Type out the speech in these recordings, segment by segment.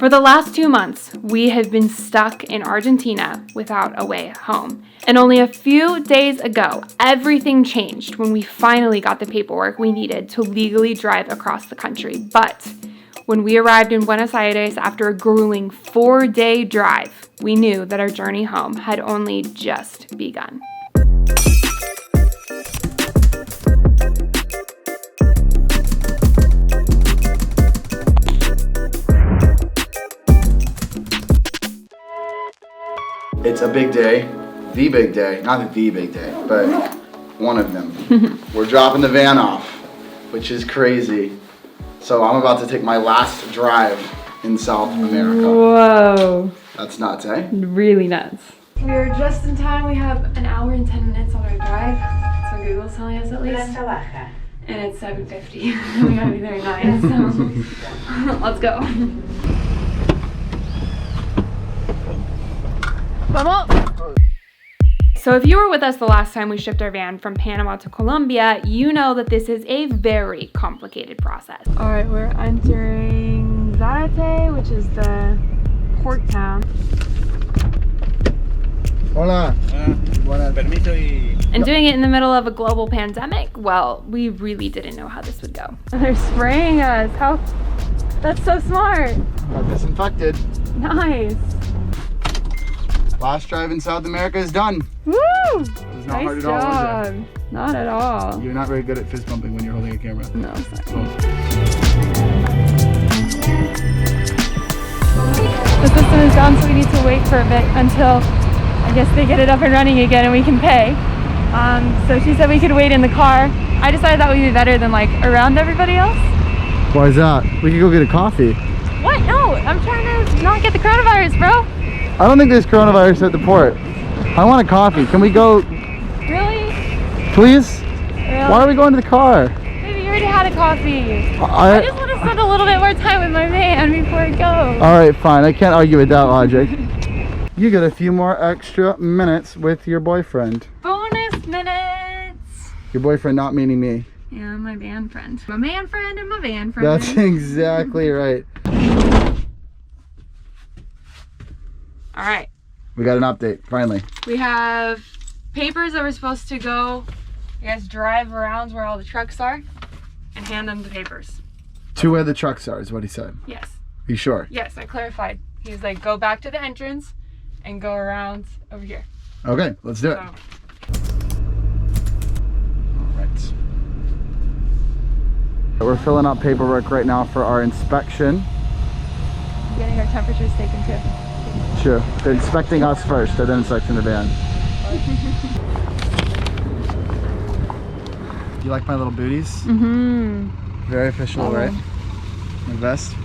For the last 2 months, we have been stuck in Argentina without a way home. And only a few days ago, everything changed when we finally got the paperwork we needed to legally drive across the country. But when we arrived in Buenos Aires after a grueling 4-day drive, we knew that our journey home had only just begun. It's a big day, the big day, not the big day, but one of them. We're dropping the van off, which is crazy. So I'm about to take my last drive in South America. Whoa. That's nuts, eh? Really nuts. We're just in time. We have an hour and 10 minutes on our drive. That's what Google's telling us at least. And it's 7:50. We gotta be there at 9, so let's go. So if you were with us the last time we shipped our van from Panama to Colombia, you know that this is a very complicated process. All right, we're entering Zárate, which is the port town. Hola. Permiso y... And doing it in the middle of a global pandemic, well, we really didn't know how this would go. They're spraying us. How? That's so smart. Got disinfected. Nice. Last drive in South America is done. Woo! It was not hard Nice at all, was job. Not at all. You're not very good at fist bumping when you're holding a camera. No, sorry. Oh. The system is down, so we need to wait for a bit until I guess they get it up and running again and we can pay. So she said we could wait in the car. I decided that would be better than like around everybody else. Why is that? We could go get a coffee. What? No, I'm trying to not get the coronavirus, bro. I don't think there's coronavirus at the port. I want a coffee. Can we go? Really? Please? Really? Why are we going to the car? Maybe you already had a coffee. I just want to spend a little bit more time with my man before I go. All right, fine. I can't argue with that logic. You get a few more extra minutes with your boyfriend. Bonus minutes. Your boyfriend not meaning me. Yeah, my van friend. My man friend and my van friend. That's exactly right. All right. We got an update, finally. We have papers that we're supposed to go, I guess, drive around where all the trucks are and hand them the papers. To where the trucks are is what he said. Yes. You sure? Yes, I clarified. He's like, go back to the entrance and go around over here. Okay, let's do it. So, All right. We're filling out paperwork right now for our inspection. getting our temperatures taken too. Sure. They're inspecting us first, they're then inspecting the van. Do you like my little booties? Mm-hmm. Very official, right? My vest.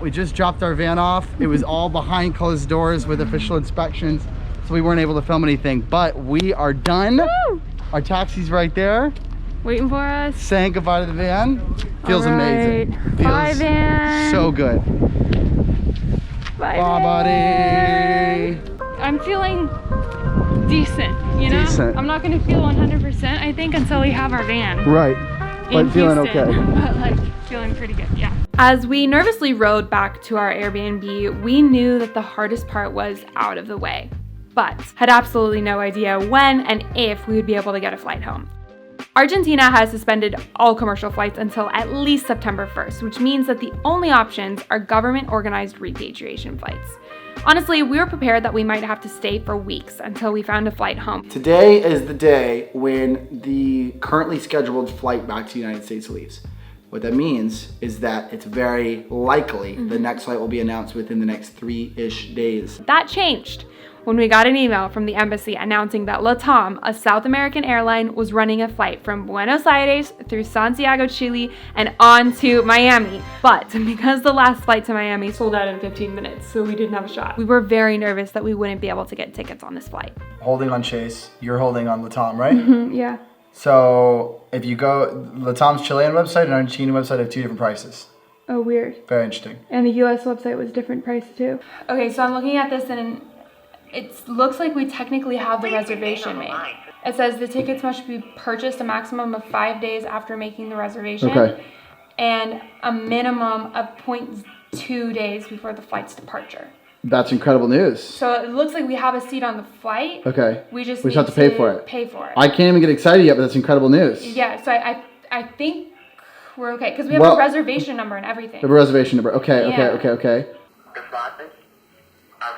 We just dropped our van off. It was all behind closed doors with official inspections, so we weren't able to film anything, but we are done. Woo! Our taxi's right there. Waiting for us. Saying goodbye to the van. Feels amazing. Feels bye, van. so good. Bye, buddy. I'm feeling decent, you know? Decent. I'm not gonna feel 100%, I think, until we have our van. Right. But feeling Houston. okay. But like, feeling pretty good, yeah. As we nervously rode back to our Airbnb, we knew that the hardest part was out of the way, but had absolutely no idea when and if we would be able to get a flight home. Argentina has suspended all commercial flights until at least September 1st, which means that the only options are government-organized repatriation flights. Honestly, we were prepared that we might have to stay for weeks until we found a flight home. Today is the day when the currently scheduled flight back to the United States leaves. What that means is that it's very likely the next flight will be announced within the next 3-ish days. That changed when we got an email from the embassy announcing that LATAM, a South American airline, was running a flight from Buenos Aires through Santiago, Chile, and on to Miami. But because the last flight to Miami sold out in 15 minutes, so we didn't have a shot. We were very nervous that we wouldn't be able to get tickets on this flight. Holding on Chase, you're holding on LATAM, right? Yeah. So if you go, LATAM's Chilean website and Argentina website have 2 different prices. Oh, weird. Very interesting. And the US website was different price too. Okay, so I'm looking at this and it looks like we technically have the reservation made. It says the tickets must be purchased a maximum of 5 days after making the reservation. Okay. and a minimum of 0.2 days before the flight's departure. That's incredible news. So it looks like we have a seat on the flight. Okay. We just have to pay for it. Pay for it. I can't even get excited yet, but that's incredible news. Yeah, so I think we're okay because we have a reservation number and everything. We have a reservation number. Okay.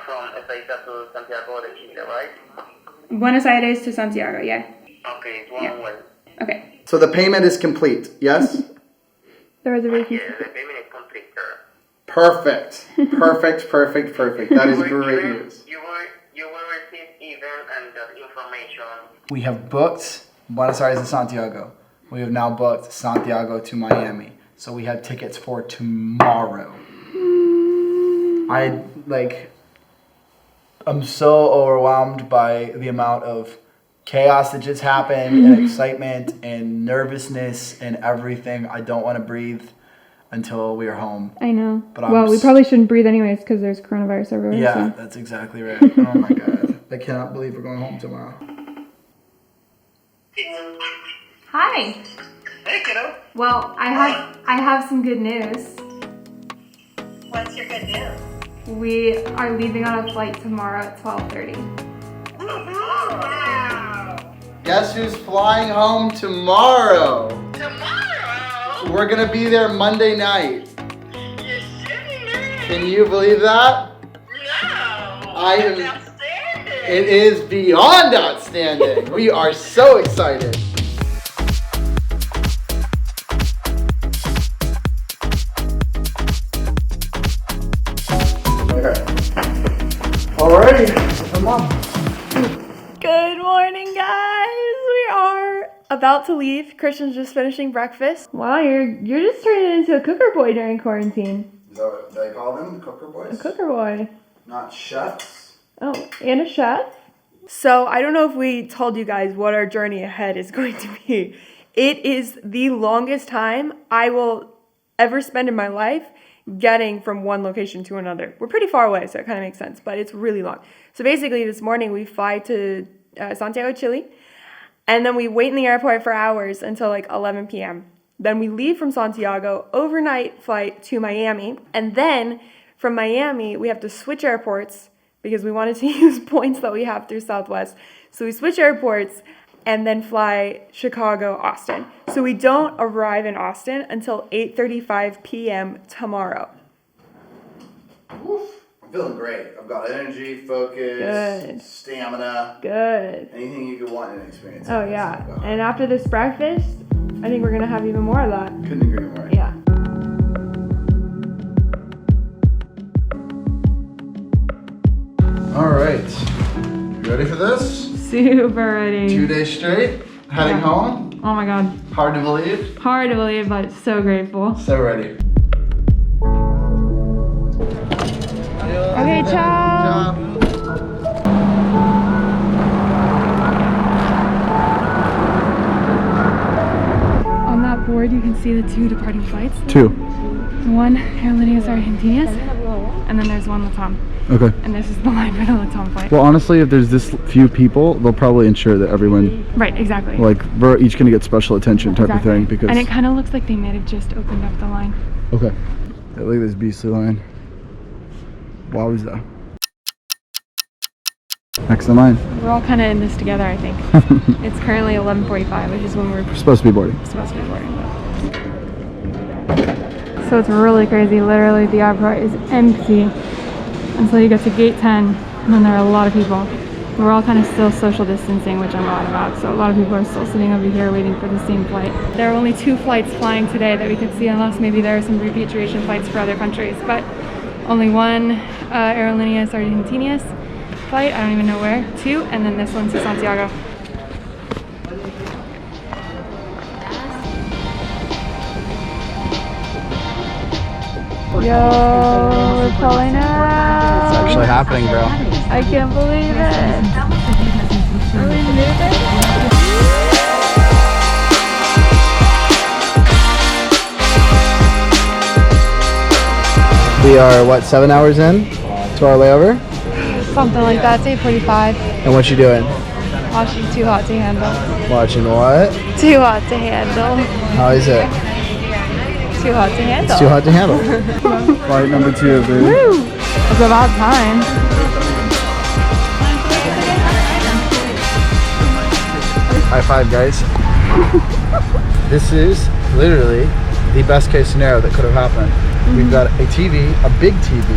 From Ezeiza to Santiago de Chile, right? Buenos Aires to Santiago, yeah. Okay, it's one way. Okay. So the payment is complete, yes? The reservation. Yeah, the payment is complete, sir. Perfect. That is great news. You will receive even and the information. We have booked Buenos Aires to Santiago. We have now booked Santiago to Miami. So we have tickets for tomorrow. I'm so overwhelmed by the amount of chaos that just happened and excitement and nervousness and everything. I don't want to breathe until we are home. I know. But we probably shouldn't breathe anyways because there's coronavirus everywhere. Yeah, that's exactly right. Oh my God. I cannot believe we're going home tomorrow. Hi. Hey, kiddo. Well, I have some good news. What's your good news? We are leaving on a flight tomorrow at 12:30. Wow. Guess who's flying home tomorrow? Tomorrow? We're gonna be there Monday night. You're shitting me. Can you believe that? No. I am. That's outstanding. It is beyond outstanding. We are so excited. Alrighty, come on. Good morning, guys. We are about to leave. Christian's just finishing breakfast. Wow, you're just turning into a cooker boy during quarantine. Is that what they call them? Cooker boys? A cooker boy. Not chefs? Oh, and a chef. So I don't know if we told you guys what our journey ahead is going to be. It is the longest time I will ever spend in my life getting from one location to another. We're pretty far away, so it kind of makes sense, but it's really long. So basically this morning we fly to Santiago, Chile, and then we wait in the airport for hours until like 11 p.m. Then we leave from Santiago, overnight flight to Miami, and then from Miami we have to switch airports because we wanted to use points that we have through Southwest. So we switch airports and then fly Chicago, Austin. So we don't arrive in Austin until 8:35 p.m. tomorrow. Woof. I'm feeling great. I've got energy, focus, stamina. Good. Anything you could want in an experience. Oh yeah. And after this breakfast, I think we're gonna have even more of that. Couldn't agree more. Yeah. All right. You ready for this? Super ready. 2 days straight, heading home. Oh my God. Hard to believe. Hard to believe, but so grateful. So ready. Okay, ciao. On that board, you can see the two departing flights. Two. One, Aerolíneas Argentinas, and then there's one Latam. Okay. And this is the line for the Latam flight. Well, honestly, if there's this few people, they'll probably ensure that everyone, Right, exactly. like, we're each gonna get special attention type of thing. Because. And it kind of looks like they might have just opened up the line. Okay. Hey, look at this beastly line. Wow, is that? Next in line. We're all kind of in this together, I think. It's currently 11:45, which is when we're Supposed to be boarding. supposed to be boarding. So it's really crazy. Literally, the airport is empty until you get to gate 10, and then there are a lot of people. We're all kind of still social distancing, which I'm glad about. So a lot of people are still sitting over here waiting for the same flight. There are only 2 flights flying today that we could see, unless maybe there are some repatriation flights for other countries. But only one Aerolíneas Argentinas flight, I don't even know where, 2, and then this one to Santiago. Yo, we're pulling out. It's actually happening, bro. I can't believe it. Are we moving? We are, what, 7 hours in to our layover? Something like that. It's 8:45. And what you doing? Watching Too Hot to Handle. Watching what? Too Hot to Handle. How is it? Too too hot to handle. It's too hot to handle. Flight number 2, baby. Woo! It's about time. High five, guys. This is literally the best case scenario that could have happened. We've got a TV, a big TV,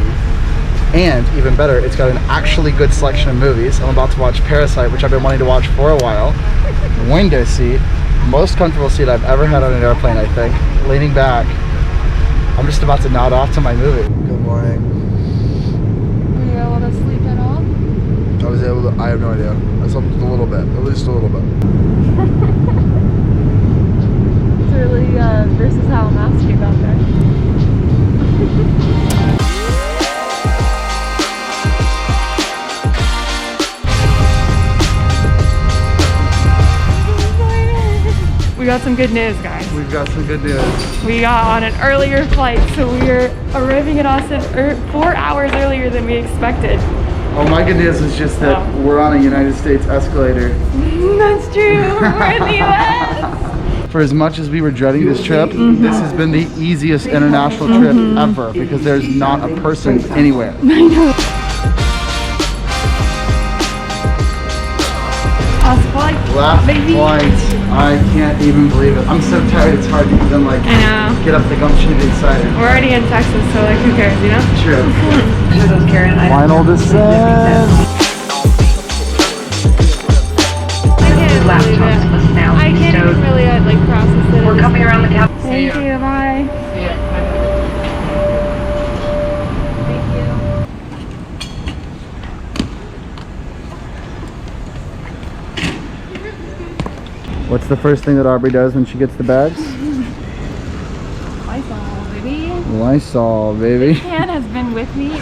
and even better, it's got an actually good selection of movies. I'm about to watch Parasite, which I've been wanting to watch for a while. Window seat, most comfortable seat I've ever had on an airplane, I think. Leaning back. I'm just about to nod off to my movie. Good morning. Were you able to sleep at all? I was able to, I have no idea. I slept a little bit, at least a little bit. It's really versatile mask you got there. We got some good news, guys. We've got some good news. We got on an earlier flight, so we are arriving in Austin 4 hours earlier than we expected. Oh, my good news is just that we're on a United States escalator. That's true. We're in the US. For as much as we were dreading this trip, this has been the easiest international trip ever because there's not a person anywhere. I know. Last flight. I can't even believe it. I'm so tired, it's hard to even like get up the gumption to be excited. We're already in Texas, so like who cares, you know? True. Final descent. I can't even really like process it. We're coming around the cap. Thank you, bye. What's the first thing that Aubrey does when she gets the bags? Lysol, baby. Lysol, baby. This can has been with me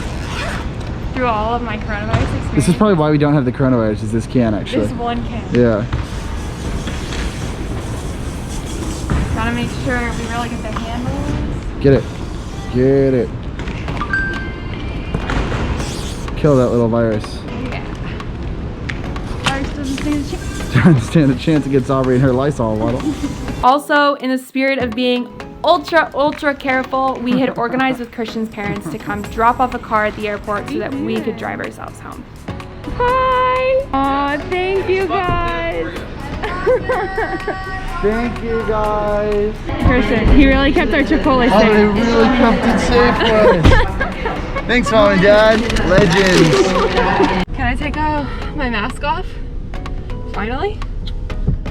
through all of my coronavirus experience. This is probably why we don't have the coronavirus, is this can actually. This one can. Yeah. Gotta make sure we really get the handles. Get it. Get it. Kill that little virus. Yeah. Virus doesn't stand a chance. Don't stand a chance against Aubrey and her Lysol bottle. Also, in the spirit of being ultra careful, we had organized with Christian's parents to come drop off a car at the airport so that we could drive ourselves home. Hi! Aw, thank you guys! Thank you guys. Christian, he really kept our Chipotle Oh, they safe. really kept it safe for us. Thanks, Mom and Dad. Legends. Can I take my mask off? Finally?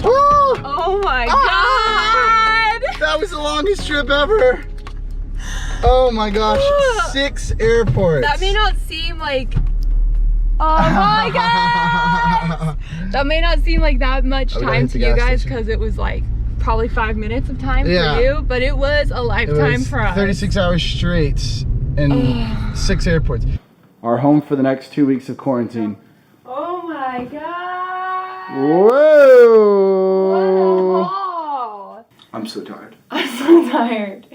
Woo! Oh my god! That was the longest trip ever. Oh my gosh, 6 airports. That may not seem like, oh my god! That may not seem like that much time to you guys because it was like probably 5 minutes of time for you, but it was a lifetime for us. 36 hours straight and 6 airports. Our home for the next 2 weeks of quarantine. Oh my god! Whoa! What? I'm so tired. I'm so tired.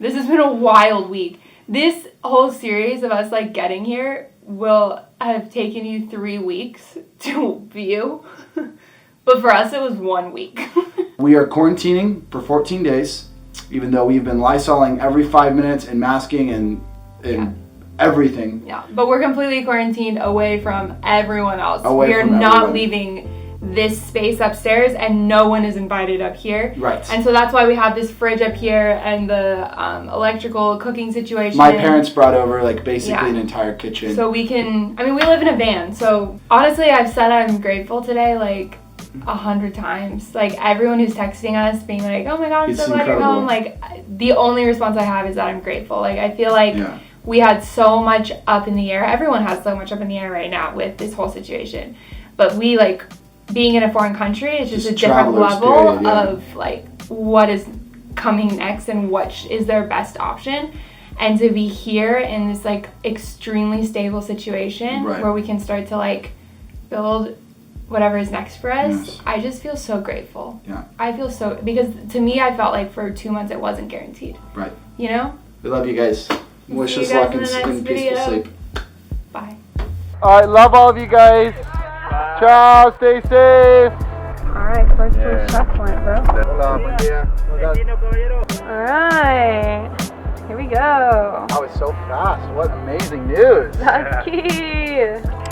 This has been a wild week. This whole series of us like getting here will have taken you 3 weeks to view. But for us it was 1 week. We are quarantining for 14 days, even though we've been Lysoling every 5 minutes and masking and everything. Yeah, but we're completely quarantined away from everyone else. Away We're from not everyone. leaving this space upstairs and no one is invited up here. Right. And so that's why we have this fridge up here and the electrical cooking situation. My parents brought over like basically an entire kitchen. So we can, I mean, we live in a van. So honestly, I've said I'm grateful today like 100 times. Like everyone who's texting us being like, oh my God, I'm so glad you're home. Like the only response I have is that I'm grateful. Like I feel like we had so much up in the air. Everyone has so much up in the air right now with this whole situation. But we like, being in a foreign country, it's just a different level of like what is coming next and what is their best option. And to be here in this like extremely stable situation where we can start to like build whatever is next for us, I just feel so grateful. Yeah. I feel so, because to me, I felt like for 2 months it wasn't guaranteed. Right. You know? We love you guys. Wish us luck and peaceful sleep. Bye. All right, love all of you guys. Ciao, stay safe. All right. first checkpoint, bro. Hola, buen día. Alright, here we go. That was so fast. What amazing news. That's key.